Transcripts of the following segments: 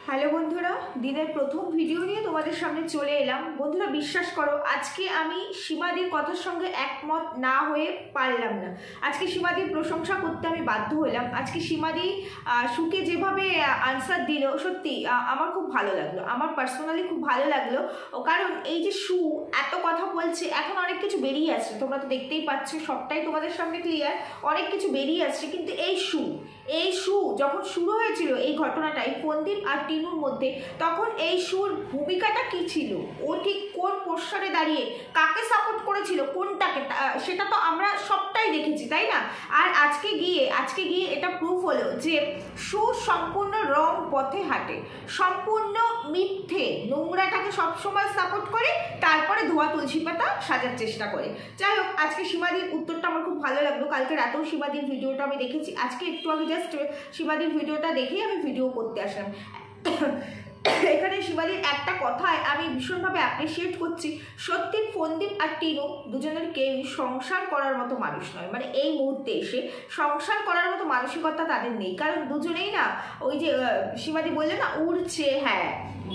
Hello বন্ধুরা, দিনের প্রথম ভিডিও নিয়ে তোমাদের সামনে চলে এলাম। বন্ধুরা বিশ্বাস করো, আজকে আমি সীমাদির কথার সঙ্গে একমত না হয়ে পারলাম না। আজকে সীমাদির প্রশংসা করতে আমি বাধ্য হলাম। আজকে সীমাদি সুকে যেভাবে আনসার দিল, সত্যি আমার খুব ভালো লাগলো, আমার পার্সোনালি খুব ভালো লাগলো। কারণ এই যে সু এত কথা বলছে, এখন অনেক কিছু বেরিয়ে আসছে, তোমরা তো দেখতেই পাচ্ছ, সবটাই তোমাদের সামনে ক্লিয়ার, অনেক কিছু বেরিয়ে আসছে। কিন্তু এই সু যখন শুরু হয়েছিল এই ঘটনাটা, এই ফন্দীপ আর টিনুর মধ্যে, তখন এই সুর ভূমিকাটা কি ছিল, ও ঠিক কোন পোস্টারে দাঁড়িয়ে কাকে সাপোর্ট করেছিল, কোনটাকে, সেটা তো আমরা সবটাই দেখেছি, তাই না? আর আজকে গিয়ে এটা প্রুফ হলো যে সু সম্পূর্ণ রং পথে হাঁটে, সম্পূর্ণ মিথ্যে, নোংরাটাকে সবসময় সাপোর্ট করে, তারপরে ধোয়া তুলসী পাতা সাজার চেষ্টা করে। যাই হোক, আজকে সীমাদির উত্তরটা আমার খুব ভালো লাগলো। কালকে রাতেও সীমাদির ভিডিওটা আমি দেখেছি, আজকে একটু আগে জাস্ট সীমাদির ভিডিওটা দেখেই আমি ভিডিও করতে আসলাম। এখানে সীমাদির একটা কথায় আমি ভীষণভাবে অ্যাপ্রিসিয়েট করছি। সত্যি ফন্দীপ আর টিনু দুজনের কেউই সংসার করার মতো মানুষ নয়, মানে এই মুহূর্তে এসে সংসার করার মতো মানসিকতা তাদের নেই। কারণ দুজনেই না, ওই যে সীমাদি বললে না, উড়ছে, হ্যাঁ,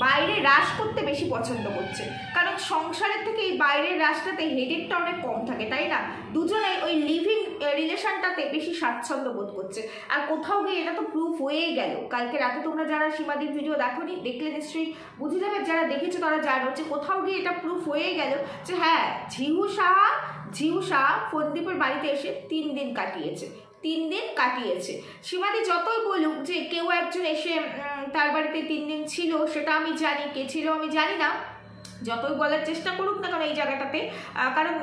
বাইরে রাশ করতে বেশি পছন্দ করছে। কারণ সংসারের থেকে এই বাইরের রাশটাতে হেডেকটা অনেক কম থাকে, তাই না? দুজনে ওই লিভিং রিলেশনটাতে বেশি স্বাচ্ছন্দ্য বোধ করছে। আর কোথাও গিয়ে এটা তো প্রুফ হয়েই গেল। কালকে রাতে তোমরা যারা সীমাদির ভিডিও দেখোনি, দেখলে নিশ্চয়ই বুঝে যাবে, যারা দেখেছো তারা জানো যে কোথাও গিয়ে এটা প্রুফ হয়ে গেল যে হ্যাঁ, ঝিউ সাহা ফন্দীপের বাড়িতে এসে 3 দিন কাটিয়েছে। সীমাদি যতই বলুক যে কেউ একজন এসে তার বাড়িতে 3 দিন ছিল, সেটা আমি জানি, কে ছিল আমি জানি না, যতই বলার চেষ্টা করুক না কেন এই জায়গাটাতে। কারণ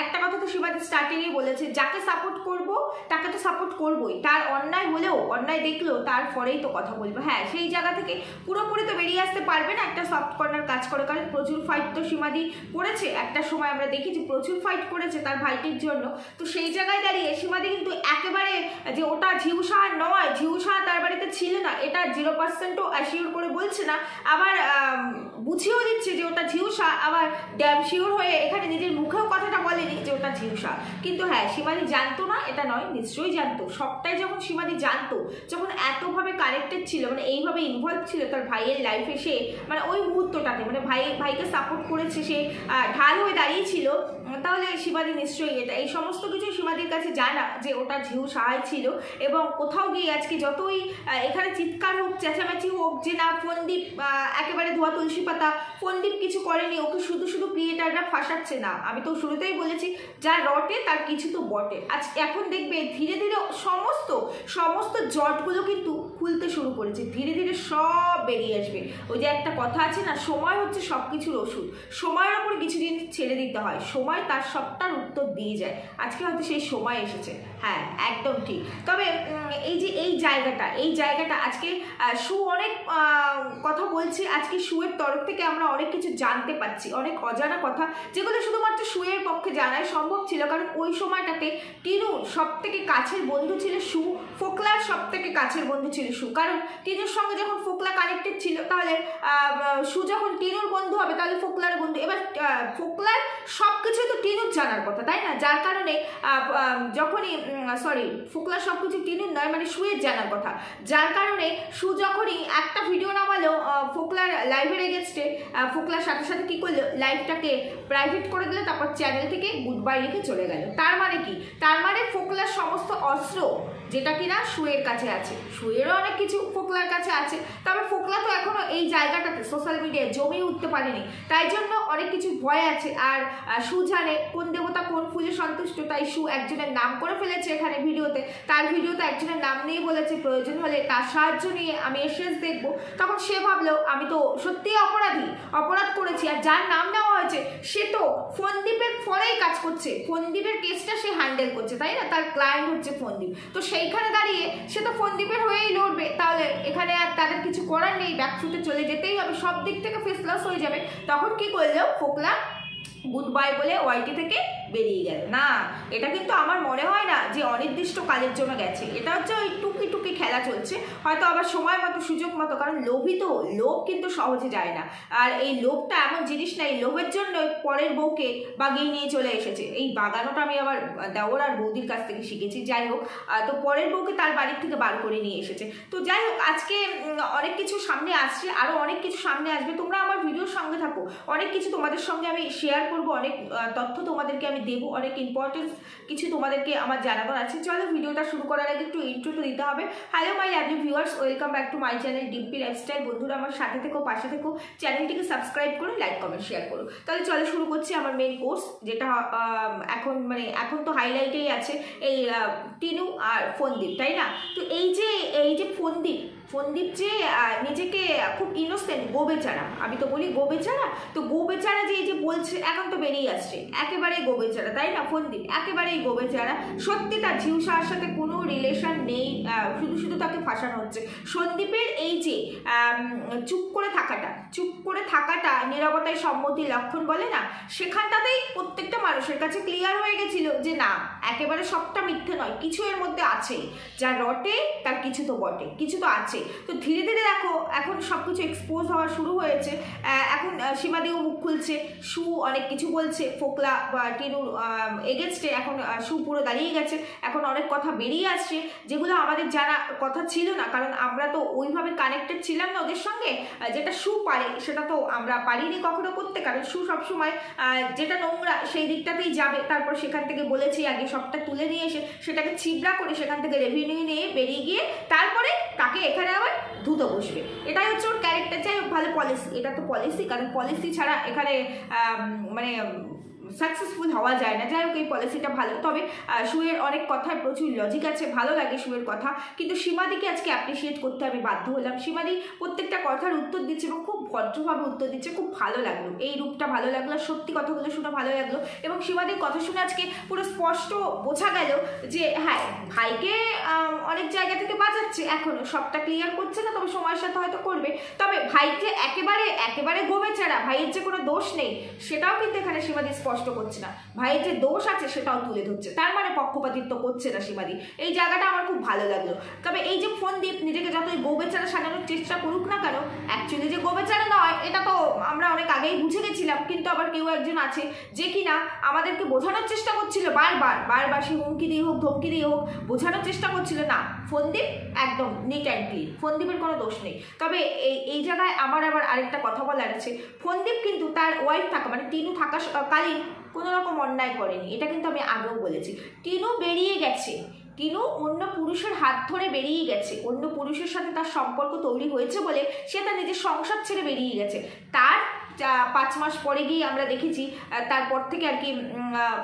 একটা কথা তো সীমাদি স্টার্টিংয়েই বলেছে, যাকে সাপোর্ট করব তাকে তো সাপোর্ট করবই, তার অন্যায় হলেও, অন্যায় দেখলেও তারপরেই তো কথা বলবো। হ্যাঁ, সেই জায়গা থেকে পুরোপুরি তো বেরিয়ে আসতে পারবে না, একটা সফট কর্নার কাজ করে। কারণ প্রচুর ফাইট তো সীমাদি করেছে, একটা সময় আমরা দেখেছি প্রচুর ফাইট করেছে তার ভাইটির জন্য। তো সেই জায়গায় দাঁড়িয়ে সীমাদি কিন্তু একেবারে যে ওটা ঝিউ সাহা নয়, ঝিউ সাহা তার বাড়িতে ছিল না, এটা 0%ও অ্যাসিওর করে বলছে না, আবার বুঝিয়েও দিচ্ছে যে ওটা ঝিউ সাহা, আবার ড্যাম শিওর হয়ে এখানে নিজের মুখেও কথাটা বলেনি যে ওটা ঝিউ সাহা। কিন্তু হ্যাঁ, সীমাদি জানতো না এটা নয়, নিশ্চয়ই জানতো। সবটাই যখন সীমাদি জানতো, যখন এতভাবে কানেক্টেড ছিল, মানে এইভাবে ইনভলভ ছিল তার ভাইয়ের লাইফে, সে মানে ওই মুহূর্তটাতে, মানে ভাইকে সাপোর্ট করেছে, সে ঢাল হয়ে দাঁড়িয়েছিল, তাহলে সীমাদি নিশ্চয়ই এটা, এই সমস্ত কিছু সীমাদির কাছে জানা যে ওটা ঝিউ সাহাই ছিল। এবং কোথাও গিয়ে আজকে যতই এখানে চিৎকার হোক, চেঁচামেচি হোক যে না ফন্দীপ একেবারে ধোয়া তুলসী পাতা, ফন্দীপ কিছু করেনি, ওকে শুধু ক্রিয়েটাররা ফাঁসাচ্ছে, না, আমি তো শুরুতেই বলেছি, যা রটে তার কিছু তো বটে। আজ এখন দেখবে ধীরে ধীরে সমস্ত জটগুলো কিন্তু খুলতে শুরু করেছে, ধীরে ধীরে সব বেরিয়ে আসবে। ওই যে একটা কথা আছে না, সময় হচ্ছে সব কিছুর ওষুধ, সময়ের ওপর কিছু জিনিস ছেড়ে দিতে হয়, সময় তার সবটার উত্তর দিয়ে যায়। আজকে হয়তো সেই সময় এসেছে, হ্যাঁ একদম ঠিক। তবে এই জায়গাটা আজকে সু অনেক কথা বলছে, আজকে সুয়ের তরফ থেকে আমরা অনেক কিছু জানতে পারছি, অনেক অজানা কথা, যেগুলো শুধুমাত্র সুয়ের পক্ষে জানাই সম্ভব ছিল। কারণ ওই সময়টাতে টিনুর সব থেকে কাছের বন্ধু ছিল সু, ফোকলার সব থেকে কাছের বন্ধু ছিল সু। কারণ টিনুর সঙ্গে যখন ফোকলা কানেক্টেড ছিল, তাহলে সু যখন টিনুর বন্ধু হবে তাহলে ফোকলার বন্ধু। এবার ফোকলার সব কিছুই তো টিনুর জানার কথা, তাই না? যার কারণে যখনই ফোকলার সব কিছু টিনুর নয়, মানে সুয়ের জানার কথা, যার কারণে সু যখনই একটা ভিডিও নামালো ফোকলার লাইভের এগেনস্টে, ফোকলার সাথে সাথে কি করলো, লাইভটাকে প্রাইভেট করে দিল, তারপর চ্যানেল থেকে গুড বাই লিখে চলে গেল। তার মানে কি? তার মানে ফোকলার সমস্ত অস্ত্র যেটা কিনা সুয়ের কাছে আছে, সুয়েরও অনেক কিছু ফোকলার কাছে আছে। তবে ফোকলা তো এখনো এই জায়গাটাতে সোশ্যাল মিডিয়ায় জমিয়ে উঠতে পারেনি, তাই জন্য অনেক কিছু ভয় আছে। আর সু জানে কোন দেবতা কোন ফুলে সন্তুষ্ট, তাই সু একজনের নাম করে ফেলেছে এখানে ভিডিওতে, তার ভিডিওতে একজনের নাম নিয়ে বলেছে প্রয়োজন হলে তার সাহায্য নিয়ে আমি এসেস দেখবো। তখন সে ভাবলো আমি তো সত্যিই অপরাধ করেছি, আর যার নাম নেওয়া হয়েছে সে তো ফন্দীপের ফরেই কাজ করছে, ফন্দীপের কেসটা সে হ্যান্ডেল করছে, তাই না? তার ক্লায়েন্ট হচ্ছে ফন্দীপ, তো সেইখানে দাঁড়িয়ে সে তো ফন্দীপের হয়েই লড়বে। তাহলে এখানে আর তাদের কিছু করার নেই, ব্যাকফুটে চলে যেতেই হবে, সব দিক থেকে ফেস লস হয়ে যাবে। তখন কি করলো ফোকলা, গুড বাই বলে ওয়াইটি থেকে বেরিয়ে গেল। না, এটা কিন্তু আমার মনে হয় না যে অনির্দিষ্টকালের জন্য গেছে। এটা হচ্ছে ওই টুকি টুকি খেলা চলছে, হয়তো আবার সময় মতো সুযোগ মতো, কারণ লোভী তো, লোভ কিন্তু সহজে যায় না। আর এই লোভটা এমন জিনিস না, এই লোভের জন্য পরের বউকে বাগিয়ে নিয়ে চলে এসেছে। এই বাগানোটা আমি আবার দেওর আর বৌদির কাছ থেকে শিখেছি। যাই হোক, তো পরের বউকে তার বাড়ির থেকে বার করে নিয়ে এসেছে। তো যাই হোক, আজকে অনেক কিছু সামনে আসছে, আরও অনেক কিছু সামনে আসবে। তোমরা আমার ভিডিওর সঙ্গে থাকো, অনেক কিছু তোমাদের সঙ্গে আমি শেয়ার করবো, অনেক তথ্য তোমাদেরকে আমি দেবো, অনেক ইম্পর্টেন্স কিছু তোমাদেরকে আমার জানাবার আছে। চলো ভিডিওটা শুরু করার আগে একটু ইন্ট্রো তো দিতে হবে। Hello my lovely viewers, welcome back to my channel Dimpy lifestyle. বন্ধুরা আমার সাথে থেকো, পাশে থেকো, চ্যানেলটিকে সাবস্ক্রাইব করো, লাইক কমেন্ট শেয়ার করো। তাহলে চলো শুরু করছি আমার মেন কোর্স, যেটা এখন তো হাইলাইটেই আছে এই টিনু আর ফন্দীপ, তাই না? তো এই যে ফন্দীপ যে নিজেকে খুব ইনোসেন্ট, গোবেচারা, আমি তো বলি গোবেচারা, তো গোবেচারা যে এই যে বলছে, এখন তো বেরিয়ে আসছে একেবারে গোবেচারা, তাই না? ফন্দীপ একেবারেই গোবেচারা। সত্যি তার ঝিউসার সাথে কোনো রিলেশন নেই, শুধু তাকে ফাঁসানো হচ্ছে। সন্দীপের এই যে চুপ করে থাকাটা নীরবতায় সম্মতির লক্ষণ বলে না, সেখানটাতেই প্রত্যেকটা মানুষের কাছে ক্লিয়ার হয়ে গেছিল যে না, একেবারে সবটা মিথ্যে নয়, কিছু এর মধ্যে আছে, যা রটে তার কিছু তো বটে, কিছু তো আছে। তো ধীরে ধীরে দেখো এখন সবকিছু এক্সপোজ হওয়া শুরু হয়েছে। এখন সীমাদিও মুখ খুলছে, সু অনেক কিছু বলছে, ফোকলা বা টিনুর এগেনস্টে এখন সু পুরো দাঁড়িয়ে গেছে। এখন অনেক কথা বেরিয়ে আসছে, যেগুলো আমাদের জানা কথা ছিল না, কারণ আমরা তো ওইভাবে কানেক্টেড ছিলাম না ওদের সঙ্গে। যেটা সু পারে সেটা তো আমরা পারিনি কখনো করতে, কারণ সু সবসময় যেটা নোংরা সেই দিকটাতেই যাবে, তারপর সেখান থেকে বলেছি আগে সবটা তুলে নিয়ে এসে সেটাকে ছিবড়া করে সেখান থেকে রেভিনিউ নিয়ে বেরিয়ে গিয়ে তারপরে তাকে এখানে আবার ধুতে বসবে। এটাই হচ্ছে ওর ক্যারেক্টার। যাই হোক, ভালো পলিসি, এটা তো পলিসি, কারণ পলিসি ছাড়া এখানে মানে সাকসেসফুল হওয়া যায় না। যাই হোক, এই পলিসিটা ভালো। তবে শুয়ের অনেক কথায় প্রচুর লজিক আছে, ভালো লাগে শুয়ের কথা, কিন্তু সীমাদিকে আজকে অ্যাপ্রিসিয়েট করতে আমি বাধ্য হলাম। সীমাদি প্রত্যেকটা কথার উত্তর দিচ্ছে এবং খুব ভদ্রভাবে উত্তর দিচ্ছে, খুব ভালো লাগলো, এই রূপটা ভালো লাগলো, সত্যি কথাগুলো শুনে ভালো লাগলো। এবং সীমাদির কথা শুনে আজকে পুরো স্পষ্ট বোঝা গেল যে হ্যাঁ, ভাইকে অনেক জায়গা থেকে বাঁচাচ্ছে, এখনো সবটা ক্লিয়ার করছে না, তবে সময়ের সাথে হয়তো করবে। তবে ভাই যে একেবারে গোবেচারা, ভাইয়ের যে কোনো দোষ নেই সেটাও কিন্তু এখানে সীমাদি স্পষ্ট করছে না, ভাইয়ের যে দোষ আছে সেটাও তুলে ধরছে, তার মানে পক্ষপাতিত্ব করছে না সীমাদি। এই জায়গাটা আমার খুব ভালো লাগলো। তবে এই যে ফন্দীপ নিজেকে যতই গোবেচারা সাজানোর চেষ্টা করুক না কেন, অ্যাকচুয়ালি যে গোবেচারা নয় এটা তো আমরা অনেক আগেই বুঝে গেছিলাম, কিন্তু আবার কেউ একজন আছে যে কিনা আমাদেরকে বোঝানোর চেষ্টা করছিল, বারবার সে হুমকি দিয়ে হোক ধমকি দিয়ে হোক বোঝানোর চেষ্টা করছিল না, ফন্দীপ একদম নিট অ্যান্ড ক্লিন, ফন্দীপের কোনো দোষ নেই। তবে এই জায়গায় আমার আবার আরেকটা কথা বলার আছে, ফন্দীপ কিন্তু তার ওয়াইফ থাকা মানে টিনু থাকাকালীন কোনো রকম অন্যায় করেনি, এটা কিন্তু আমি আগেও বলেছি। টিনু বেরিয়ে গেছে, টিনু অন্য পুরুষের হাত ধরে বেরিয়ে গেছে, অন্য পুরুষের সাথে তার সম্পর্ক তৈরি হয়েছে বলে সে তার নিজের সংসার ছেড়ে বেরিয়ে গেছে। তার 5 মাস পরে গিয়ে আমরা দেখেছি, তারপর থেকে আর কি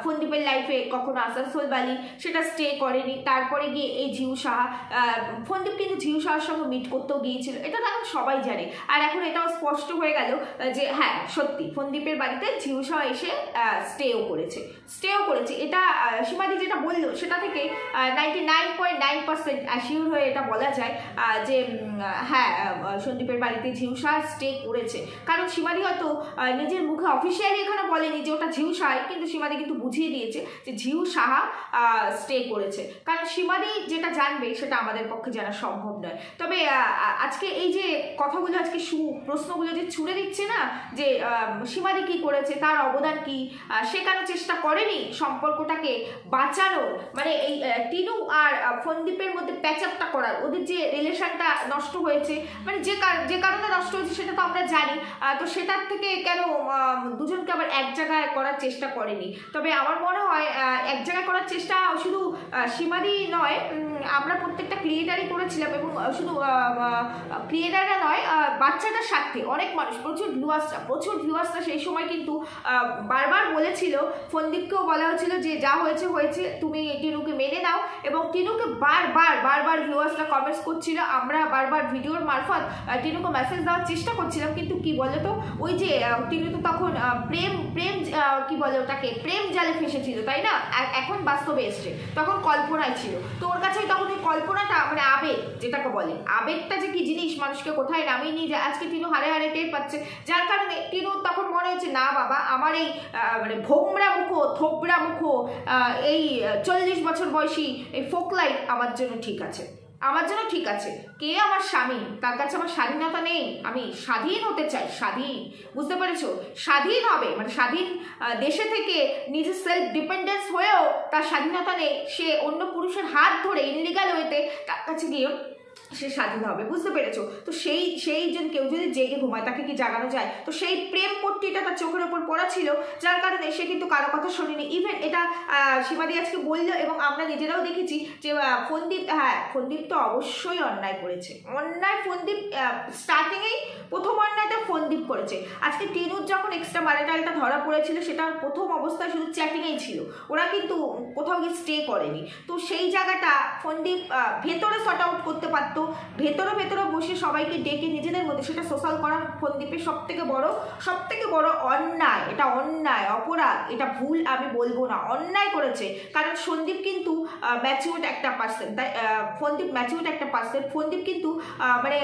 ফন্দীপের লাইফে কখনো আসানসোল বালি সেটা স্টে করেনি। তারপরে গিয়ে এই ঝিউ সাহা, ফন্দীপ কিন্তু ঝিউ সাহার সঙ্গে মিট করতেও গিয়েছিল, এটা তো এখন সবাই জানে। আর এখন এটাও স্পষ্ট হয়ে গেল যে হ্যাঁ সত্যি ফন্দীপের বাড়িতে ঝিউ সাহা এসে স্টেও করেছে। এটা সীমাদি যেটা বললো সেটা থেকে 99.9% অ্যাসিওর হয়ে এটা বলা যায় যে হ্যাঁ, সন্দীপের বাড়িতে ঝিউ সাহা স্টে করেছে। কারণ সীমাদি হয়তো নিজের মুখে অফিসিয়ালি এখানে বলেনি যে ওটা ঝিউ সাহাই, কিন্তু সীমাদি কিন্তু বুঝিয়ে দিয়েছে যে ঝিউ সাহা স্টে করেছে, কারণ সীমাদি যেটা জানবে সেটা আমাদের পক্ষে জানা সম্ভব নয়। তবে আজকে এই যে কথাগুলো, আজকে প্রশ্নগুলো যে ছুড়ে দিচ্ছে না যে সীমাদি কি করেছে, তার অবদান কি, সে কেন চেষ্টা করেনি সম্পর্কটাকে বাঁচানোর, মানে এই টিনু আর ফন্দীপের মধ্যে প্যাচআপটা করার, ওদের যে রিলেশনটা নষ্ট হয়েছে, মানে যে কারণে নষ্ট হয়েছে সেটা তো আমরা জানি, তো সেটার থেকে কেন দুজনকে আবার এক জায়গায় করার চেষ্টা করেনি। তবে আমার মনে হয় এক জায়গায় করার চেষ্টা শুধু সীমাদি নয়, আমরা প্রত্যেকটা ক্রিয়েটারই করেছিলাম, এবং শুধু ক্রিয়েটাররা নয়, বাচ্চাটার স্বার্থে অনেক মানুষ, প্রচুর ভিউয়ার্সরা সেই সময় কিন্তু বারবার বলেছিল, ফন্দীপকেও বলা হয়েছিল যে যা হয়েছে হয়েছে, তুমি টিনুকে মেনে নাও, এবং টিনুকে বারবার ভিউয়ার্সরা কমেন্টস করছিল, আমরা বারবার ভিডিওর মারফত টিনুকে মেসেজ দেওয়ার চেষ্টা করছিলাম, কিন্তু কি বলে তো ওই যে টিনু তো তখন প্রেম কি বলে ওটাকে, প্রেম জালে ফেসেছিল তাই না, এখন বাস্তবে এসছে, তখন কল্পনায় ছিল। তো ওর কাছে তখন ওই কল্পনাটা মানে আবেগ যেটাকে বলে, আবেগটা যে কি জিনিস মানুষকে কোথায় নামিয়ে নিয়ে যায় আজকে টিনু হারে টের পাচ্ছে। যার কারণে টিনু তখন মনে হচ্ছে না বাবা আমার এই মানে ভোমরা মুখো থোবরা মুখো এই 40 বছর বয়সী এই ফোক লাইফ আমার জন্য ঠিক আছে, আমার জন্য ঠিক আছে। কে আমার স্বামী, তার কাছে আমার স্বাধীনতা নেই, আমি স্বাধীন হতে চাই, স্বাধীন, বুঝতে পেরেছো, স্বাধীন হবে মানে স্বাধীন দেশে থেকে নিজের সেলফ ডিপেন্ডেন্স হয়েও তার স্বাধীনতা নেই, সে অন্য পুরুষের হাত ধরে ইনলিগাল ওয়েতে তার কাছে গিয়ে সে স্বাধীন হবে, বুঝতে পেরেছো। তো সেই যে কেউ যদি জেগে ঘুমায় তাকে কি জাগানো যায়, তো সেই প্রেম পট্টিটা তার চোখের ওপর পড়া ছিল, যার কারণে সে কিন্তু কারো কথা শোনেনি। ইভেন এটা সীমাদি আজকে বললো এবং আমরা নিজেরাও দেখেছি যে ফোনদীপ তো অবশ্যই অন্যায় করেছে, অন্যায় ফোনদীপ স্টার্টিংয়েই প্রথম অন্যায়টা ফোনদীপ করেছে। আজকে টিনুর যখন এক্সট্রা ম্যারিটালটা ধরা পড়েছিল সেটা প্রথম অবস্থায় শুধু চ্যাটিংয়েই ছিল, ওরা কিন্তু কোথাও গিয়ে স্টে করেনি। তো সেই জায়গাটা ফোনদীপ ভেতরে সর্ট আউট করতে পারতো, ভেতরে বসে সবাইকে ডেকে নিজেদের মধ্যে সেটা সোশ্যাল করা ফোনদীপের সব থেকে বড় অন্যায়, এটা অন্যায় অপরাধ, এটা ভুল আমি বলবো না, অন্যায় করেছে। কারণ সন্দীপ কিন্তু ম্যাচিউরড একটা পার্সন, তাই ফোনদীপ ম্যাচিউরড একটা পার্সন, ফোনদীপ কিন্তু মানে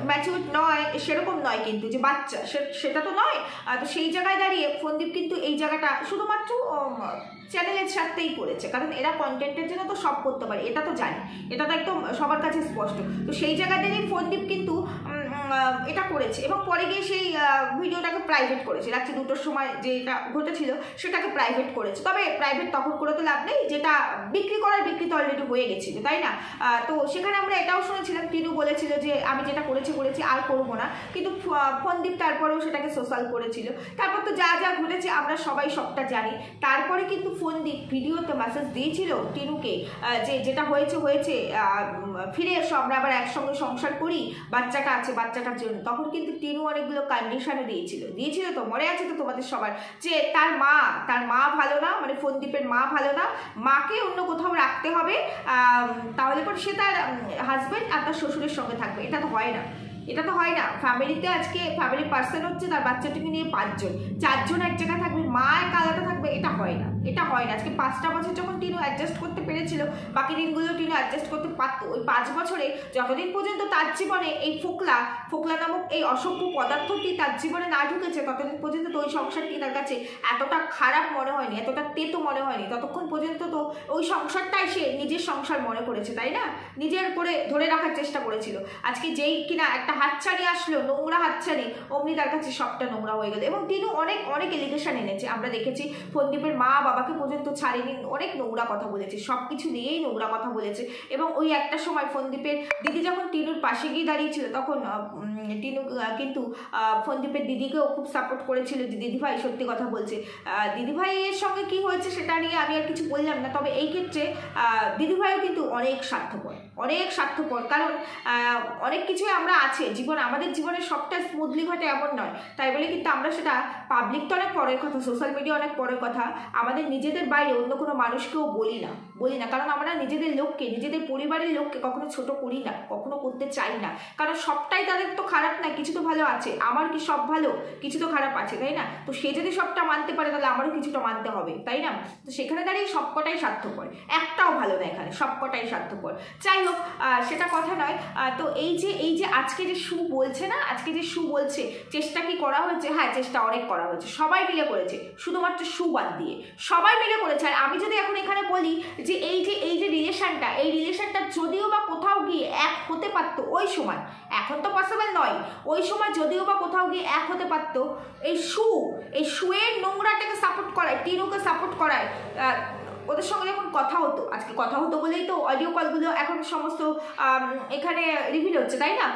ম্যাচিউরড নয় সেরকম নয়, কিন্তু যে বাচ্চা সেটা তো নয়। তো সেই জায়গায় দাঁড়িয়ে ফোনদীপ কিন্তু এই জায়গাটা শুধুমাত্র চ্যানেলের সাথেই করেছে, কারণ এরা কন্টেন্টের জন্য তো সব করতে পারে, এটা তো জানি, এটা তো একদম সবার কাছে স্পষ্ট। তো সেই জায়গাতেই ফোনদীপ কিন্তু এটা করেছে এবং পরে গিয়ে সেই ভিডিওটাকে প্রাইভেট করেছে, রাত্রি 2টোর সময় যেটা ঘটেছিল সেটাকে প্রাইভেট করেছে। তবে প্রাইভেট তখন করে তো লাভ নেই, যেটা বিক্রি তো অলরেডি হয়ে গেছিলো তাই না। তো সেখানে আমরা এটাও শুনেছিলাম টিনু বলেছিল যে আমি যেটা করেছি আর করবো না, কিন্তু ফোনদীপ তারপরেও সেটাকে সোশ্যাল করেছিল। তারপর তো যা ঘটেছে আমরা সবাই সবটা জানি। তারপরে কিন্তু ফোনদীপ ভিডিওতে মেসেজ দিয়েছিল টিনুকে যে যেটা হয়েছে ফিরে এসো, আমরা আবার একসঙ্গে সংসার করি, বাচ্চাটা আছে বাচ্চাটার জন্য। তখন কিন্তু টিনু অনেকগুলো কন্ডিশনও দিয়েছিল তো মনে আছে তো তোমাদের সবার, যে তার মা ভালো না, মানে ফোনদীপের মা ভালো না, মাকে অন্য কোথাও রাখতে হবে, তাহলে পর সে তার হাজবেন্ড আর তার শ্বশুরের সঙ্গে থাকবে। এটা তো হয় না, ফ্যামিলিতে আজকে ফ্যামিলি পার্সন হচ্ছে তার বাচ্চাটাকে নিয়ে 5 জন, 4 জন এক জায়গায় থাকবে, মা এক আলাদা থাকবে, এটা হয় না। আজকে 5টা বছর যখন টিনু অ্যাডজাস্ট করতে পেরেছিল, বাকি দিনগুলো টিনু অ্যাডজাস্ট করতে পারতো। ওই 5 বছরে যতদিন পর্যন্ত তার জীবনে এই ফোকলা নামক এই অসভ্য পদার্থটি তার জীবনে না ঢুকেছে, ততদিন পর্যন্ত তো ওই সংসারটি তার কাছে এতটা খারাপ মনে হয়নি, এতটা তেতো মনে হয়নি। ততক্ষণ পর্যন্ত তো ওই সংসারটাই সে নিজের সংসার মনে করেছে তাই না, নিজের করে ধরে রাখার চেষ্টা করেছিল। আজকে যেই কিনা একটা হাতছানি আসলো, নোংরা হাতছানি, অমনি তার কাছে সবটা নোংরা হয়ে গেল। এবং টিনু অনেক এলিগেশন এনেছে, আমরা দেখেছি ফোনদীপের মা বাবাকে পর্যন্ত ছাড়েনি, অনেক নোংরা কথা বলেছে, সব কিছু নিয়েই নোংরা কথা বলেছে। এবং ওই একটা সময় ফোনদীপের দিদি যখন টিনুর পাশে গিয়ে দাঁড়িয়েছিল, তখন টিনু কিন্তু ফোনদীপের দিদিকেও খুব সাপোর্ট করেছিল যে দিদিভাই সত্যি কথা বলছে। দিদিভাইয়ের সঙ্গে কি হয়েছে সেটা নিয়ে আমি আর কিছু বললাম না, তবে এই ক্ষেত্রে দিদিভাইও কিন্তু অনেক স্বার্থপর, কারণ অনেক কিছুই আমরা আছে আমাদের জীবনে সবটা স্মুথলি ঘটে এমন নয়, তাই বলে কিন্তু আমরা সেটা পাবলিক তো অনেক পরের কথা, সোশ্যাল মিডিয়া অনেক পরের কথা, আমাদের নিজেদের বাইরে অন্য কোনো মানুষকেও বলি না, কারণ আমরা নিজেদের লোককে, নিজেদের পরিবারের লোককে কখনো ছোট করি না, কখনো করতে চাই না, কারণ সবটাই তাদের তো খারাপ না, কিছু তো ভালো আছে, আমার কি সব ভালো, কিছু তো খারাপ আছে তাই না। তো সে যদি সবটা মানতে পারে তাহলে আমারও কিছুটা মানতে হবে তাই না। তো সেখানে দাঁড়িয়ে সবকটাই স্বার্থপর, একটাও ভালো না এখানে, সবকটাই স্বার্থপর। যাই হোক, সেটা কথা নয়। তো এই যে আজকে যে সু বলছে চেষ্টা কি করা হয়েছে, হ্যাঁ চেষ্টা অনেক করা হয়েছে, সবাই মিলে করেছে, শুধুমাত্র সু বাদ দিয়ে সবাই মিলে করেছে। আর আমি যদি এখন এখানে বলি যে এই যে রিলেশনটা যদিও বা কোথাও গিয়ে এক হতে পারতো ওই সময়, এখন তো পসিবল নয়, ওই সময় যদিও বা কোথাও গিয়ে এক হতে পারতো, এই শুয়ের নোংরাটাকে সাপোর্ট করায়, টিনুকে সাপোর্ট করায়, ওদের সঙ্গে যখন কথা হতো, আজকে কথা হতো বলেই তো অডিও কলগুলো এখন সমস্ত এখানে রিভিল হচ্ছে তাই না।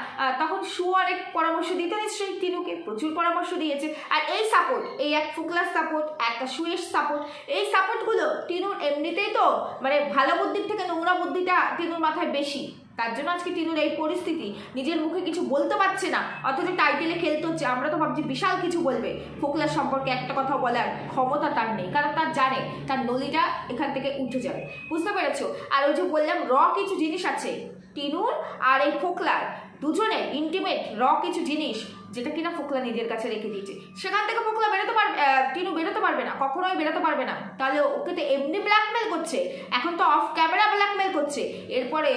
তখন সু অনেক পরামর্শ দিত নিশ্চয়ই, টিনুকে প্রচুর পরামর্শ দিয়েছে। আর এই সাপোর্ট, এই এক ফোকলার সাপোর্ট, একটা সুয়ের সাপোর্ট, এই সাপোর্টগুলো টিনুর এমনিতেই তো মানে ভালো বুদ্ধির থেকে নোংরা বুদ্ধিটা টিনুর মাথায় বেশি, তার জন্য আজকে টিনুর এই পরিস্থিতি, নিজের মুখে কিছু বলতে পারছে না, অথচ টাইটেলে খেলতে হচ্ছে। আমরা তো ভাবছি বিশাল কিছু বলবে, ফোকলার সম্পর্কে একটা কথা বলার ক্ষমতা তার নেই, কারণ তার জানে তার নলিটা এখান থেকে উঠে যাবে, বুঝতে পেরেছো? আর ওই যে বললাম কিছু জিনিস আছে টিনুর আর এই ফোকলার দুজনের ইন্টিমেট কিছু জিনিস, যেটা কিনা ফোকলা নিজের কাছে রেখে দিয়েছে। সেখান থেকে ফোকলা বেরোতে পারবে, টিনু বেরোতে পারবে না, কখনোই বেরোতে পারবে না। তাহলে ওকে তো এমনি ব্ল্যাকমেল করছে, এখন তো অফ ক্যামেরা ব্ল্যাকমেল করছে, এরপরে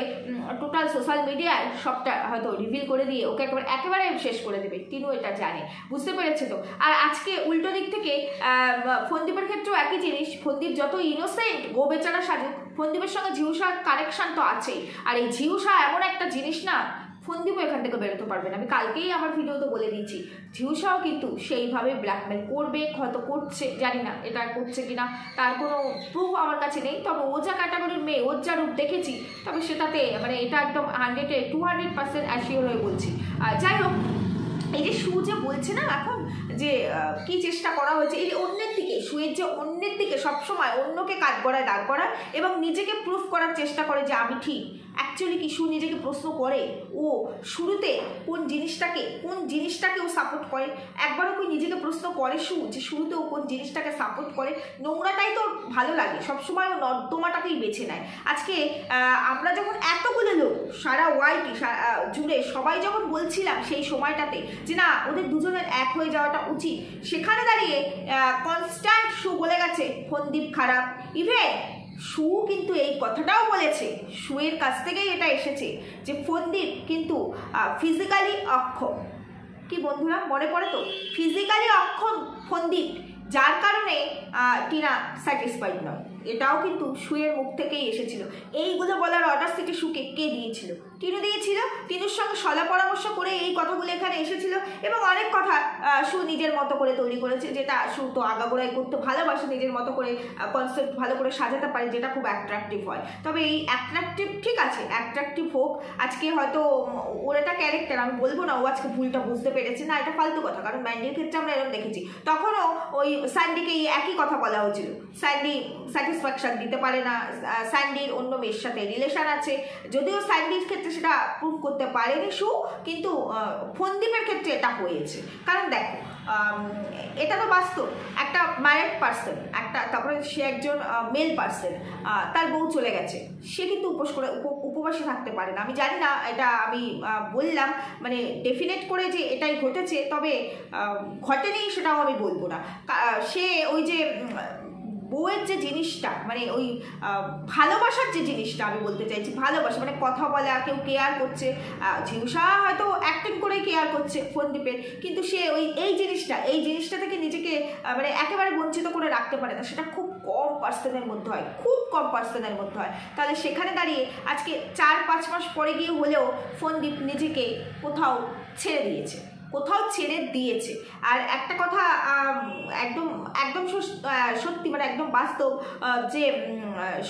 টোটাল সোশ্যাল মিডিয়ায় সবটা হয়তো রিভিল করে দিয়ে ওকে একেবারে শেষ করে দেবে। টিনু এটা জানে, বুঝতে পেরেছে তো। আর আজকে উল্টো দিক থেকে ফন্দীপের ক্ষেত্রেও একই জিনিস। ফন্দীপ যত ইনোসেন্ট গো বেচারা সাজুক, ফন্দীপের সঙ্গে ঝিউসার কানেকশন তো আছেই। আর এই ঝিউসা এমন একটা জিনিস না, ফন্দীপও এখান থেকে বেরোতে পারবে না। আমি কালকেই আমার ভিডিওতে বলে দিয়েছি, ঝিউসাও কিন্তু সেইভাবে ব্ল্যাকমেল করবে, হয়তো করছে, জানি না এটা করছে কিনা, তার কোনো প্রুফ আমার কাছে নেই। তবে ও যা ক্যাটাগরির মেয়ে, ওর যা রূপ দেখেছি, তবে সেটাতে মানে এটা একদম 200% অ্যাসিওর হয়ে বলছি। যাই হোক, এই যে সু যে বলছে না এখন যে কি চেষ্টা করা হয়েছে, এই যে অন্যের দিকে, সুয়ের যে অন্যের দিকে সবসময় অন্যকে কাঠগড়ায় দাঁড় করা এবং নিজেকে প্রুফ করার চেষ্টা করে যে আমি ঠিক। অ্যাকচুয়ালি কি সু নিজেকে প্রশ্ন করে ও শুরুতে কোন জিনিসটাকে ও সাপোর্ট করে? একবারও কি নিজেকে প্রশ্ন করে সু যে শুরুতে ও কোন জিনিসটাকে সাপোর্ট করে? নোংরাটাই তো ভালো লাগে, সবসময় ও নর্দমাটাকেই বেছে নেয়। আজকে আমরা যখন এতগুলো লোক সারা ওয়াইটি জুড়ে সবাই যখন বলছিলাম সেই সময়টাতে যে না ওদের দুজনের এক হয়ে যাওয়াটা উচিত, সেখানে দাঁড়িয়ে কনস্ট্যান্ট সু বলে গেছে ফন্দীপ খারাপ। ইভেন সু কিন্তু এই কথাটাও বলেছে, সুয়ের কাছ থেকেই এটা এসেছে যে ফন্দীপ কিন্তু ফিজিক্যালি অক্ষম। কি বন্ধুরা মনে পড়ে তো? ফিজিক্যালি অক্ষম ফন্দীপ, যার কারণে টিনা স্যাটিসফাইড নয়। এটাও কিন্তু সুয়ের মুখ থেকেই এসেছিল। এইগুলো বলার অর্ডার থেকে সুকে কে দিয়েছিল? টিনু দিয়েছিল। টিনুর সঙ্গে সলা পরামর্শ করে এই কথাগুলো এখানে এসেছিল এবং অনেক কথা সু নিজের মতো করে তৈরি করেছে, যেটা সু তো আগাগোড়াই করতে ভালোবাসে, নিজের মতো করে কনসেপ্ট ভালো করে সাজাতে পারে, যেটা খুব অ্যাট্রাকটিভ হয়। তবে এই অ্যাট্রাকটিভ ঠিক আছে, অ্যাট্রাকটিভ হোক, আজকে হয়তো ওর একটা ক্যারেক্টার, আমি বলবো না ও আজকে ভুলটা বুঝতে পেরেছে, না এটা ফালতু কথা, কারণ ম্যান্ডির ক্ষেত্রে আমরা এরকম দেখেছি। তখনও ওই স্যান্ডিকে একই কথা বলা হয়েছিল, স্যান্ডি স্যাটিসফ্যাকশন দিতে পারে না, স্যান্ডির অন্য মেয়ের সাথে রিলেশন আছে। যদিও স্যান্ডির ক্ষেত্রে সেটা প্রুভ করতে পারেনি সু, কিন্তু ফন্দীপের ক্ষেত্রে এটা হয়েছে। কারণ দেখো এটা তো বাস্তব, একটা ম্যারিড পার্সন, তারপরে সে একজন মেল পার্সন, তার বউ চলে গেছে, সে কিন্তু উপবাসে থাকতে পারে না। আমি জানি না এটা আমি বললাম মানে ডেফিনেট করে যে এটাই ঘটেছে, তবে ঘটেনি সেটাও আমি বলবো না। সে ওই যে বউয়ের যে জিনিসটা, মানে ওই ভালোবাসার যে জিনিসটা আমি বলতে চাইছি, ভালোবাসা মানে কথা বলা, কেউ কেয়ার করছে, ঝিউসা হয়তো অ্যাক্টিং করে কেয়ার করছে ফন্দীপের, কিন্তু সে এই জিনিসটা থেকে নিজেকে মানে একেবারে বঞ্চিত করে রাখতে পারে না। সেটা খুব কম পার্সনের মধ্যে হয়, খুব কম পার্সনের মধ্যে হয়। তাহলে সেখানে দাঁড়িয়ে আজকে 4-5 মাস পরে গিয়ে হলেও ফন্দীপ নিজেকে কোথাও ছেড়ে দিয়েছে। আর একটা কথা একদম সত্যি, মানে একদম বাস্তব, যে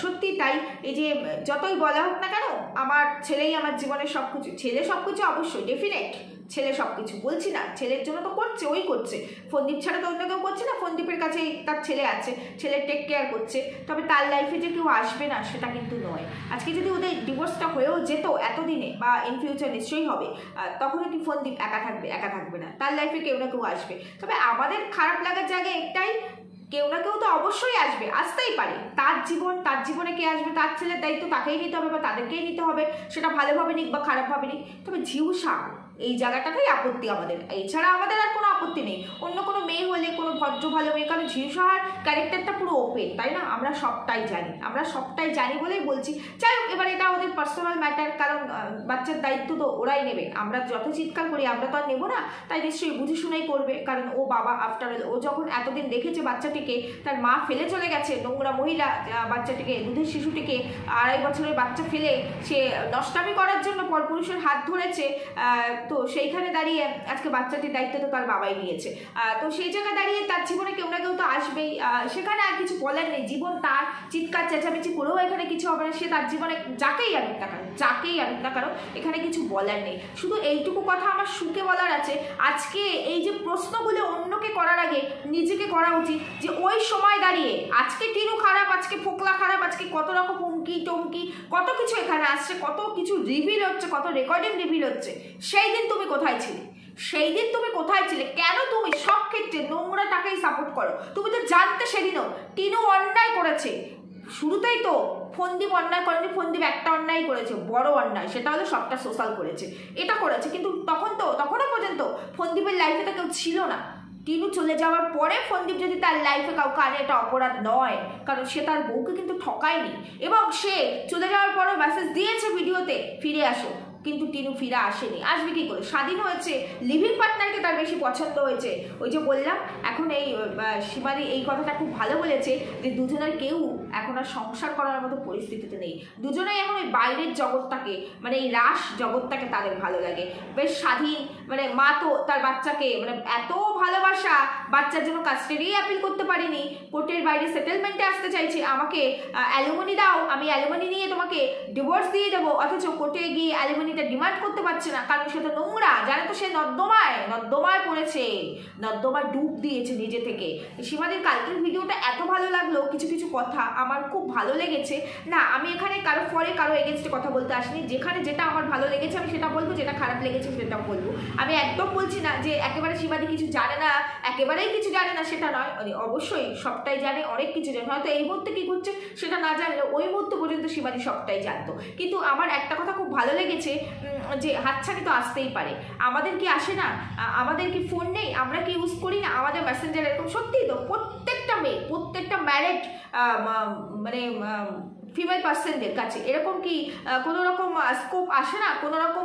সত্যি তাই। এই যে যতই বলা হোক না কেন, আমার ছেলেই আমার জীবনের সব কিছু, ছেলে সব কিছু অবশ্যই ডেফিনেট, ছেলে সব কিছু বলছি না, ছেলের জন্য তো করছে, ওই করছে, ফন্দীপ ছাড়া তো অন্য কেউ করছে না, ফন্দীপের কাছেই তার ছেলে আছে, ছেলে টেক কেয়ার করছে। তবে তার লাইফে যে কেউ আসবে না সেটা কিন্তু নয়। আজকে যদি ওদের ডিভোর্সটা হয়েও যেত এতদিনে, বা ইন ফিউচার নিশ্চয়ই হবে, তখনও কি ফন্দীপ একা থাকবে না, তার লাইফে কেউ না কেউ আসবে। তবে আমাদের খারাপ লাগার জায়গায় একটাই, কেউ না কেউ তো অবশ্যই আসবে, আসতেই পারে। তার জীবনে কে আসবে, তার ছেলের দায়িত্ব তাকেই নিতে হবে বা তাদেরকেই নিতে হবে, সেটা ভালোভাবে নিক বা খারাপভাবে নিক। তবে ঝিউসা এই জায়গাটাতেই আপত্তি আমাদের, এছাড়া আমাদের আর কোনো আপত্তি নেই। অন্য কোনো মেয়ে হলে, কোনো ভদ্র ভালো মেয়ে, কারণ ঝিউসার ক্যারেক্টারটা পুরো ওপেন, তাই না? আমরা সবটাই জানি বলেই বলছি। যাই হোক, এবার এটা ওদের পার্সোনাল ম্যাটার, কারণ বাচ্চার দায়িত্ব তো ওরাই নেবে, আমরা যত চিৎকার করি আমরা তো আর নেবো না, তাই নিশ্চয়ই বুঝে শুনেই করবে। কারণ ও বাবা, আফটার অল ও যখন এতদিন দেখেছে বাচ্চাটিকে, তার মা ফেলে চলে গেছে, নোংরা মহিলা বাচ্চাটিকে, দুধের শিশুটিকে 2.5 বছরের বাচ্চা ফেলে সে নষ্টামি করার জন্য পরপুরুষের হাত ধরেছে, তো সেইখানে দাঁড়িয়ে আজকে বাচ্চাটির দায়িত্ব তো তার বাবাই নিয়েছে। তো সেই জায়গায় দাঁড়িয়ে তার জীবনে কেউ না কেউ তো আসবেই, সেখানে আর কিছু বলার নেই। জীবন তার, চিৎকার চেঁচামেচি করেও এখানে কিছু হবে না, সে তার জীবনে যাকেই আনুক না কারণ এখানে কিছু বলার নেই। শুধু এইটুকু কথা আমার সুকে বলার আছে, আছে, আজকে এই যে প্রশ্নগুলো অন্যকে করার আগে নিজেকে করা উচিত যে ওই সময় দাঁড়িয়ে আজকে টিনু খারাপ, আজকে ফোকলা খারাপ, আজকে কত রকম হুমকি টমকি কত কিছু এখানে আসছে, কত কিছু রিভিল হচ্ছে, কত রেকর্ডিং রিভিল হচ্ছে, সেই দিন তুমি কোথায় ছিলে? সেই দিন তুমি কোথায় ছিলে? কেন তুমি সব ক্ষেত্রে নোংরাটাকেই সাপোর্ট করো? তুমি তো জানতে সেদিনও টিনু অন্যায় করেছে। শুরুতেই তো ফন্দীপ অন্যায় করেনি, ফন্দীপ একটা অন্যায় করেছে, বড় অন্যায়, সেটা হলো সবটা সোশ্যাল করেছে, এটা করেছে। কিন্তু তখনও পর্যন্ত ফন্দীপের লাইফে তো কেউ ছিল না। টিনু চলে যাওয়ার পরে ফন্দীপ যদি তার লাইফে কাউকে আনে, এটা অপরাধ নয়, কারণ সে তার বউকে কিন্তু ঠকায়নি, এবং সে চলে যাওয়ার পরও মেসেজ দিয়েছে ভিডিওতে ফিরে আসো, কিন্তু টিনু ফিরে আসেনি। আসবে কি করে? স্বাধীন হয়েছে, লিভিং পার্টনারকে তার বেশি পছন্দ হয়েছে। ওই যে বললাম, এখন এই সীমাদি এই কথাটা খুব ভালো বলেছে যে দুজনের কেউ এখন আর সংসার করার মতো পরিস্থিতিতে নেই, দুজনেই এখন ওই বাইরের জগৎটাকে, মানে এই রাস জগৎটাকে তাদের ভালো লাগে, বেশ স্বাধীন। মানে মা তো তার বাচ্চাকে, মানে এত ভালোবাসা, বাচ্চার জন্য কাস্টাডি অ্যাপিল করতে পারিনি, কোর্টের বাইরে সেটেলমেন্টে আসতে চাইছে, আমাকে অ্যালুমনি দাও, আমি অ্যালুমনি নিয়ে তোমাকে ডিভোর্স দিয়ে দেবো, অথচ কোর্টে গিয়ে অ্যালুমনিটা ডিমান্ড করতে পারছে না, কারণ সে তো নোংরা, জানে তো সে নর্দমায় পড়েছে, নর্দমায় ডুব দিয়েছে নিজে থেকে। সীমাদির কালকের ভিডিওটা এত ভালো লাগলো, কিছু কিছু কথা আমার খুব ভালো লেগেছে। না, আমি এখানে কারো ফরে কারো এগেনস্টে কথা বলতে আসিনি, যেখানে যেটা আমার ভালো লেগেছে আমি সেটা বলবো, যেটা খারাপ লেগেছে সেটা বলবো। আমি একদম বলছি না যে একেবারে সীমাদি কিছু জানে না, একেবারেই কিছু জানে না, সেটা নয়, অবশ্যই সবটাই জানে, অনেক কিছু জানে, হয়তো এই মুহূর্তে কি করছে সেটা না জানলে ওই মুহূর্তে পর্যন্ত সীমাদি সবটাই জানতো। কিন্তু আমার একটা কথা খুব ভালো লেগেছে যে হাতছানি তো আসতেই পারে, আমাদের কি আসে না? আমাদের কি ফোন নেই? আমরা কি ইউজ করি না? আমাদের মেসেঞ্জার এরকম, সত্যিই তো প্রত্যেকটা মেয়ে, প্রত্যেকটা ম্যারেড মানে ফিমেল পার্সনদের কাছে এরকম কি কোনো রকম স্কোপ আসে না? কোনো রকম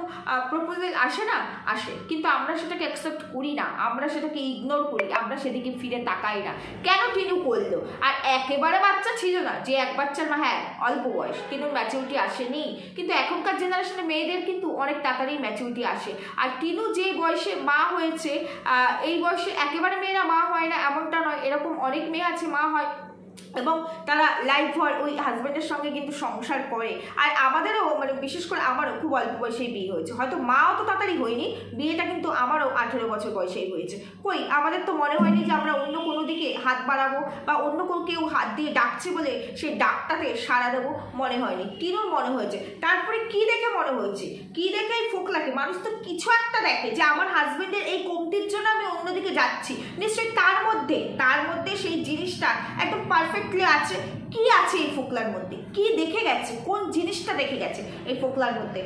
প্রপোজাল আসে না? আসে, কিন্তু আমরা সেটাকে অ্যাকসেপ্ট করি না, আমরা সেটাকে ইগনোর করি, আমরা সেদিকে ফিরে তাকাই না। কেন টিনু করলো? আর একেবারে বাচ্চা ছিল না, যে এক বাচ্চার মা, হ্যাঁ অল্প বয়স, টিনুর ম্যাচুরিটি আসেনি, কিন্তু এখনকার জেনারেশনে মেয়েদের কিন্তু অনেক তাড়াতাড়ি ম্যাচুরিটি আসে। আর টিনু যে বয়সে মা হয়েছে, এই বয়সে একেবারে মেয়েরা মা হয় না এমনটা নয়, এরকম অনেক মেয়ে আছে মা হয়, এবং তারা লাইফ ভর ওই হাজব্যান্ডের সঙ্গে কিন্তু সংসার করে। আর আমাদেরও, মানে বিশেষ করে আমারও খুব অল্প বয়সেই বিয়ে হয়েছে, হয়তো মাও তো তাড়াতাড়ি হয়নি, বিয়েটা কিন্তু আমারও 18 বছর বয়সেই হয়েছে। কই আমাদের তো মনে হয়নি যে আমরা অন্য কোনো দিকে হাত বাড়াবো, বা অন্য কোনো কেউ হাত দিয়ে ডাকছে বলে সেই ডাকটাতে সাড়া দেবো, মনে হয়নি। টিনুর মনে হয়েছে। তারপরে কি দেখে মনে হয়েছে? কি দেখে এই ফোকলাকে? মানুষ তো কিছু একটা দেখে যে আমার হাজব্যান্ডের এই কমতির জন্য আমি অন্যদিকে যাচ্ছি, নিশ্চয়ই তার মধ্যে সেই জিনিসটা একদম পারফেক্টলি আছে। কি আছে এই ফোকলার মধ্যে? কি দেখে গেছে? কোন জিনিসটা দেখে গেছে এই ফোকলার মধ্যে?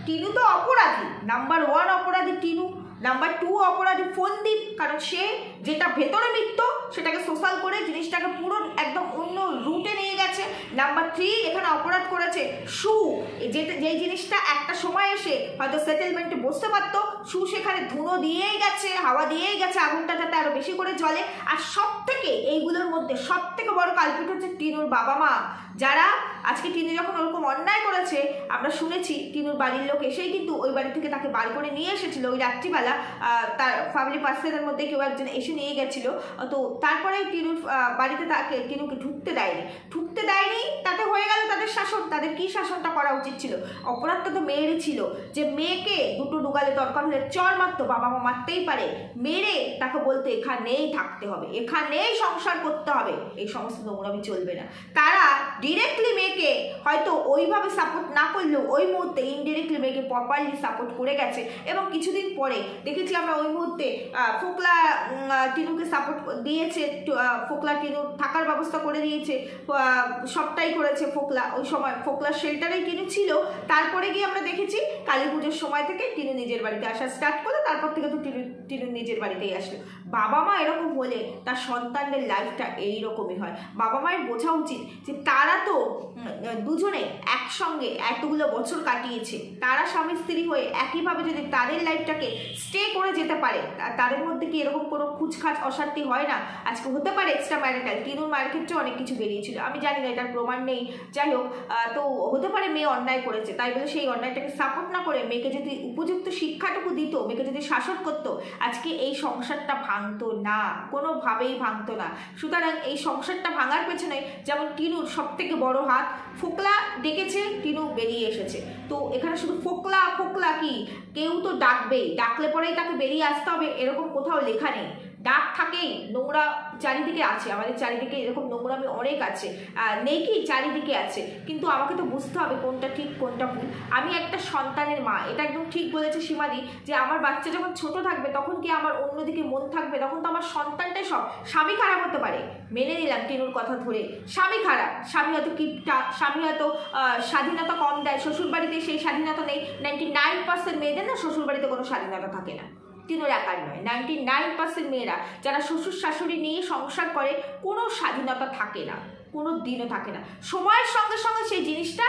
টিনু তো অপরাধী, নাম্বার 1 অপরাধী টিনু, নাম্বার 2 অপরাধী ফন্দীপ, কারণ সে যেটা ভেতরে মিথ্য সেটাকে সোশ্যাল করে জিনিসটাকে পুরো একদম অন্য রুটে নিয়ে গেছে। নাম্বার 3 এখানে অপরাধ করেছে সু, যেই জিনিসটা একটা সময় এসে হয়তো সেটেলমেন্টে বসতে পারতো, সু সেখানে ধুনো দিয়েই গেছে, হাওয়া দিয়েই গেছে, আগুনটা যাতে আরো বেশি করে জ্বলে। আর সব থেকে এইগুলোর মধ্যে সব থেকে বড় কালপিট হচ্ছে টিনুর বাবা মা, যারা আজকে টিনু যখন ওরকম অন্যায় করেছে, আমরা শুনেছি টিনুর বাড়ির লোক এসেই কিন্তু ওই বাড়ি থেকে তাকে বার করে নিয়ে এসেছিল ওই রাত্রিবেলা, তার ফ্যামিলি পার্সনের মধ্যে কেউ একজন এসে নিয়ে গেছিল। তো তারপরে টিনুর বাড়িতে তাকে টিনুকে ঢুকতে দেয়নি, তাতে হয়ে গেল তাদের শাসন। তাদের কি শাসনটা করা উচিত ছিল? অপরাধটা তো মেয়েরই ছিল, যে মেয়েকে দুটো ডুগালে দরকার হলে চর মারতো, বাবা মা মারতেই পারে, মেরে তাকে বলতো এখানেই থাকতে হবে, এখানেই সংসার করতে হবে, এই সমস্ত নোংরামি চলবে না। তারা ডিরেক্টলি মেয়েকে হয়তো ওইভাবে সাপোর্ট না করলেও ওই মুহূর্তে ইনডিরেক্টলি মেয়েকে প্রপারলি সাপোর্ট করে গেছে। এবং কিছুদিন পরে দেখেছি আমরা ওই মুহূর্তে ফোকলা টিনুকে সাপোর্ট দিয়েছে, ফোকলা টিনুর থাকার ব্যবস্থা করে দিয়েছে, সবটাই করেছে ফোকলা। ওই সময় ফোকলার শেল্টারেই টিনু ছিল। তারপরে গিয়ে আমরা দেখেছি কালী পুজোর সময় থেকে টিনু নিজের বাড়িতে আসা স্টার্ট করলো, তারপর থেকে তো টিনু নিজের বাড়িতেই আসলো। বাবা মা এরকম হলে তার সন্তানদের লাইফটা এইরকমই হয়। বাবা মায়ের বোঝা উচিত যে তারা তো দুজনে একসঙ্গে এতগুলো বছর কাটিয়েছে, তারা স্বামী স্ত্রী হয়ে একইভাবে যদি তাদের লাইফটাকে স্টে করে যেতে পারে, তাদের মধ্যে কি এরকম কোনো খুচখাচ অশান্তি হয় না? আজকে হতে পারে এক্সট্রা ম্যারিটাল, টিনুর মায়ের ক্ষেত্রে অনেক কিছু বেরিয়েছিল, আমি জানি না, এটার প্রমাণ নেই, যাই হোক। তো হতে পারে মেয়ে অন্যায় করেছে, তাই বলে সেই অন্যায়টাকে সাপোর্ট না করে মেয়েকে যদি উপযুক্ত শিক্ষাটুকু দিত, মেয়েকে যদি শাসন করতো, আজকে এই সংসারটা ভাঙতো না, কোনোভাবেই ভাঙতো না। সুতরাং এই সংসারটা ভাঙার পেছনে যেমন টিনুর সব থেকে বড় হাত, ফোকলা ডেকেছে, টিনু বেরিয়ে এসেছে। তো এখানে শুধু ফোকলা ফোকলা কি, কেউ তো ডাকবেই, ডাকলে পরেই তাকে বেরিয়ে আসতে হবে এরকম কোথাও লেখা নেই। ডাক থাকেই, নোংরা চারিদিকে আছে, আমাদের চারিদিকে এরকম নোংরামি অনেক আছে, নেই কি চারিদিকে আছে, কিন্তু আমাকে তো বুঝতে হবে কোনটা ঠিক কোনটা ভুল। আমি একটা সন্তানের মা, এটা একদম ঠিক বলেছে সীমাদি, যে আমার বাচ্চা যখন ছোট থাকবে তখন কি আমার অন্যদিকে মন থাকবে, তখন তো আমার সন্তানটাই সব। স্বামী খারাপ হতে পারে, মেনে নিলাম টিনুর কথা ধরে, স্বামী খারাপ, স্বামী হয়তো কিপটা, স্বামী হয়তো স্বাধীনতা কম দেয়, শ্বশুরবাড়িতে সেই স্বাধীনতা নেই। 99% মেয়েদের না শ্বশুরবাড়িতে কোনো স্বাধীনতা থাকে না, টিনুর একার নয়, 99% মেয়েরা যারা শ্বশুর শাশুড়ি নিয়ে সংসার করে কোনো স্বাধীনতা থাকে না, কোনো দিনও থাকে না। সময়ের সঙ্গে সঙ্গে সেই জিনিসটা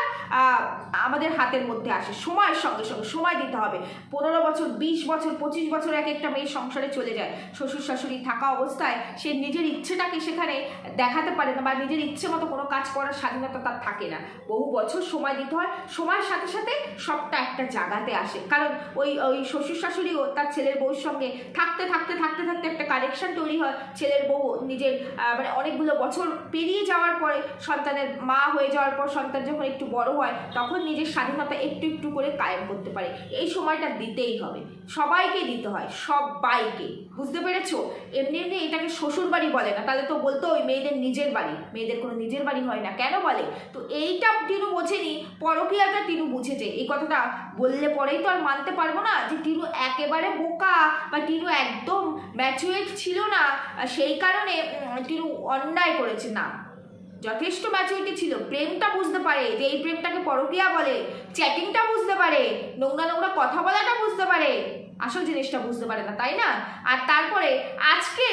আমাদের হাতের মধ্যে আসে, সময়ের সঙ্গে সঙ্গে সময় দিতে হবে। 15 বছর 20 বছর 25 বছর এক একটা মেয়ের সংসারে চলে যায়, শ্বশুর শাশুড়ি থাকা অবস্থায় সে নিজের ইচ্ছেটাকে সেখানে দেখাতে পারে না, বা নিজের ইচ্ছে মতো কোনো কাজ করার স্বাধীনতা তার থাকে না। বহু বছর সময় দিতে হয়, সময়ের সাথে সাথে সবটা একটা জায়গাতে আসে। কারণ ওই শ্বশুর শাশুড়িও তার ছেলের বউর সঙ্গে থাকতে থাকতে থাকতে থাকতে একটা কানেকশন তৈরি হয়। ছেলের বউ নিজের মানে অনেকগুলো বছর পেরিয়ে যাওয়ার পরে, সন্তানের মা হয়ে যাওয়ার পর, সন্তান যখন একটু বড় হয় তখন নিজের স্বাধীনতা একটু একটু করে কায়েম করতে পারে। এই সময়টা দিতেই হবে, সবাইকে দিতে হয়, সবাইকে, বুঝতে পেরেছো? এমনি এমনি এটাকে শ্বশুর বাড়ি বলে না, তাহলে তো বলতো ওই মেয়েদের নিজের বাড়ি, মেয়েদের কোনো নিজের বাড়ি হয় না, কেন বলে? তো এইটা টিনু বোঝেনি, পরকীয়াটা টিনু বুঝেছে। এই কথাটা বললে পরেই তো আর মানতে পারবো না যে টিনু একেবারে বোকা বা টিনু একদম ম্যাচুরেট ছিল না, সেই কারণে টিনু অন্যায় করেছে, না, যথেষ্ট ম্যাচুরিটি ছিল। প্রেমটা বুঝতে পারে যে এই প্রেমটাকে পরকীয়া বলে, চ্যাটিংটা বুঝতে পারে, নোংরা নোংরা কথা বলাটা বুঝতে পারে, আসল জিনিসটা বুঝতে পারে না, তাই না? আর তারপরে আজকে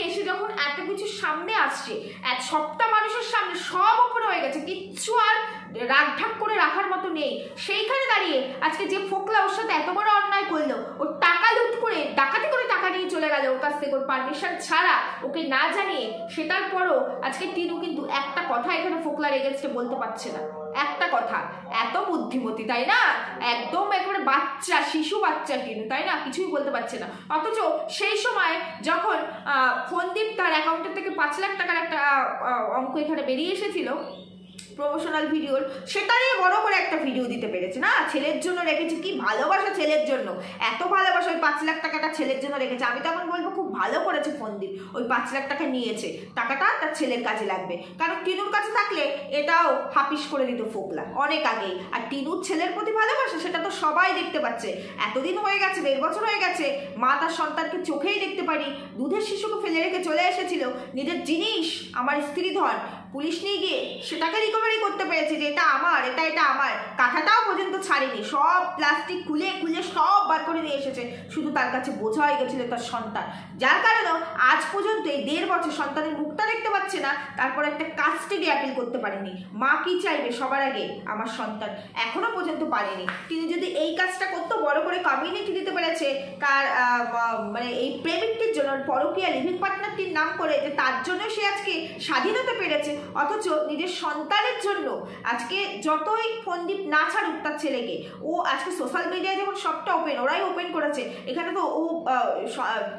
এসে যখন এত কিছু সামনে আসছে, সবটা মানুষের সামনে সব ওপেন হয়ে গেছে, কিচ্ছু আর রাগঢাক করে রাখার মতো নেই, সেইখানে দাঁড়িয়ে আজকে যে ফোকলা ওর সাথে এত বড় অন্যায় করলো, ওর টাকা লুট করে ডাকাতি করে টাকা নিয়ে চলে গেল ওর কাছ থেকে, ওর পারমিশন ছাড়া, ওকে না জানিয়ে, সেটার পরও আজকে টিনু কিন্তু একটা কথা এখানে ফোকলার এগেন্স্টে বলতে পারছে না, একটা কথা। এত বুদ্ধিমতী, তাই না? একদম একেবারে বাচ্চা, শিশু বাচ্চা টিনু, তাই না? কিছুই বলতে পারছে না। অথচ সেই সময় যখন ফোনদীপ তার অ্যাকাউন্টের থেকে 5 লাখ টাকার একটা অঙ্ক এখানে বেরিয়ে এসেছিল প্রমোশনাল ভিডিওর, সেটা নিয়ে বড় করে একটা ভিডিও দিতে পেরেছে না, ছেলের জন্য রেখেছে, কি ভালোবাসা ছেলের জন্য, এত ভালোবাসা, ওই 5 লাখ টাকাটা ছেলের জন্য রেখেছে। আমি তখন বলবো খুব ভালো করেছে ফোনদীপ, ওই 5 লাখ টাকা নিয়েছে, টাকাটা তার ছেলের কাজে লাগবে, কারণ টিনুর কাছে থাকলে এটাও হাপিস করে দিত ফোকলা অনেক আগেই। আর টিনুর ছেলের প্রতি ভালোবাসা সেটা তো সবাই দেখতে পাচ্ছে, এতদিন হয়ে গেছে, 1.5 বছর হয়ে গেছে, মা তার সন্তানকে চোখেই দেখতে পারি, দুধের শিশুকে ফেলে রেখে চলে এসেছিল, নিজের জিনিস আমার স্ত্রী ধন পুলিশ নিয়ে গিয়ে সেটাকে রিকভারি করতে পেরেছে যে এটা আমার, এটা আমার, কাঁথাটাও পর্যন্ত ছাড়েনি, সব প্লাস্টিক খুলে খুলে সব বার করে নিয়ে এসেছে, শুধু তার কাছে বোঝা হয়ে গেছিল তার সন্তান, যার কারণেও আজ পর্যন্ত এই 1.5 বছর সন্তানের মুখটা দেখতে পাচ্ছে না, তারপর একটা কাস্টাডি অ্যাপিল করতে পারেনি। মা কি চাইবে সবার আগে? আমার সন্তান, এখনো পর্যন্ত পারেনি। তিনি যদি এই কাজটা করতো, বড় করে কমিউনিটি দিতে পেরেছে তার মানে এই প্রেমিকটির জন্য, পরকীয়া লিভিং পার্টনারটির নাম করে, যে তার জন্য সে আজকে স্বাধীনতা পেরেছে, অথচ নিজের সন্তানের জন্য আজকে যতই ফোনদীপ না ছাড়ুক তার ছেলেকে, ও আজকে সোশ্যাল মিডিয়ায় যেমন সবটা ওপেন, ওরাই ওপেন করেছে, এখানে তো ও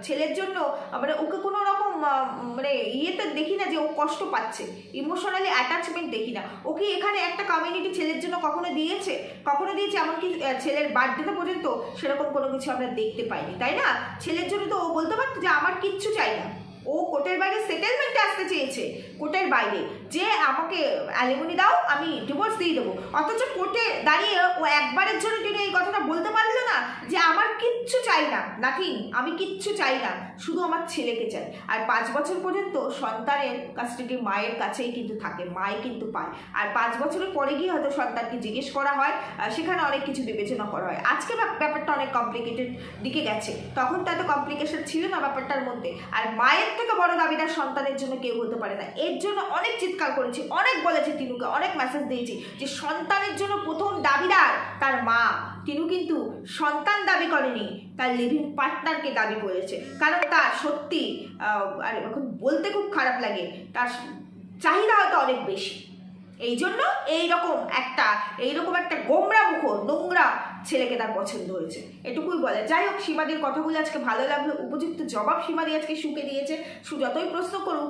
ছেলের জন্য মানে ওকে কোনো রকম মানে ইয়েতে দেখি না যে ও কষ্ট পাচ্ছে, ইমোশনালি অ্যাটাচমেন্ট দেখি না। ওকে এখানে একটা কমিউনিটি ছেলের জন্য কখনো দিয়েছে? এমনকি ছেলের বার্থডেতে পর্যন্ত সেরকম কোনো কিছু আমরা দেখতে পাইনি, তাই না? ছেলের জন্য তো ও বলতে পারতো যে আমার কিচ্ছু চাই না, ও কোর্টের বাইরে সেটেলমেন্টে আসতে চেয়েছে, কোর্টের বাইরে যে আমাকে অ্যালিমনি দাও, আমি ডিভোর্স দিয়ে দেবো, অথচ কোর্টে দাঁড়িয়ে ও একবারের জন্য টিনু এই কথাটা বলতে পারলো না যে আমার কিচ্ছু চাই না, নাথিং, আমি কিচ্ছু চাই না, শুধু আমার ছেলেকে চাই। আর 5 বছর পর্যন্ত সন্তানের কাস্টাডি মায়ের কাছেই কিন্তু থাকে, মাই কিন্তু পায়, আর 5 বছরের পরে গিয়ে হয়তো সন্তানকে জিজ্ঞেস করা হয়, সেখানে অনেক কিছু বিবেচনা করা হয়। আজকে ব্যাপারটা অনেক কমপ্লিকেটেড দিকে গেছে, তখন তো এত কমপ্লিকেশন ছিল না ব্যাপারটার মধ্যে। আর মায়ের থেকে বড় দাবিদার সন্তানের জন্য কেউ হতে পারে না, এর জন্য অনেক চিৎকার করেছি, অনেক বলেছি টিনুকে, অনেক মেসেজ দিয়েছি যে সন্তানের জন্য প্রথম দাবিদার তার মা। টিনু কিন্তু সন্তান দাবি করেনি, তার লিভিং পার্টনারকে দাবি করেছে, কারণ তার সত্যি আর এখন বলতে খুব খারাপ লাগে, তার চাহিদা হয়তো অনেক বেশি, এই জন্য এইরকম একটা গোমরা মুখো নোংরা ছেলেকে তার পছন্দ হয়েছে, এটুকুই বলে। যাই হোক, সীমাদির কথাগুলো আজকে ভালো লাগলো, উপযুক্ত জবাব সীমাদি আজকে সুকে দিয়েছে। সু যতই প্রশ্ন করুক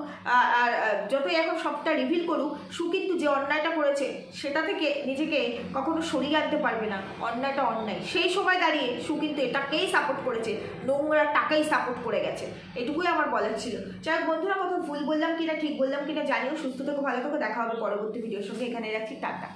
আর যতই এখন সবটা রিভিল করুক, সু কিন্তু যে অন্যায়টা করেছে সেটা থেকে নিজেকে কখনো সরিয়ে আনতে পারবে না। অন্যায়টা অন্যায়, সেই সময় দাঁড়িয়ে সু কিন্তু এটাকেই সাপোর্ট করেছে, নোংরা টাকাই সাপোর্ট করে গেছে, এটুকুই আমার বলার ছিল। যাই হোক বন্ধুরা, কথা ভুল বললাম কিনা ঠিক বললাম কিনা জানিও। সুস্থ থেকো, ভালো থেকো, দেখা হবে পরবর্তী ভিডিওর সঙ্গে। এখানে রাখছি, টাটা।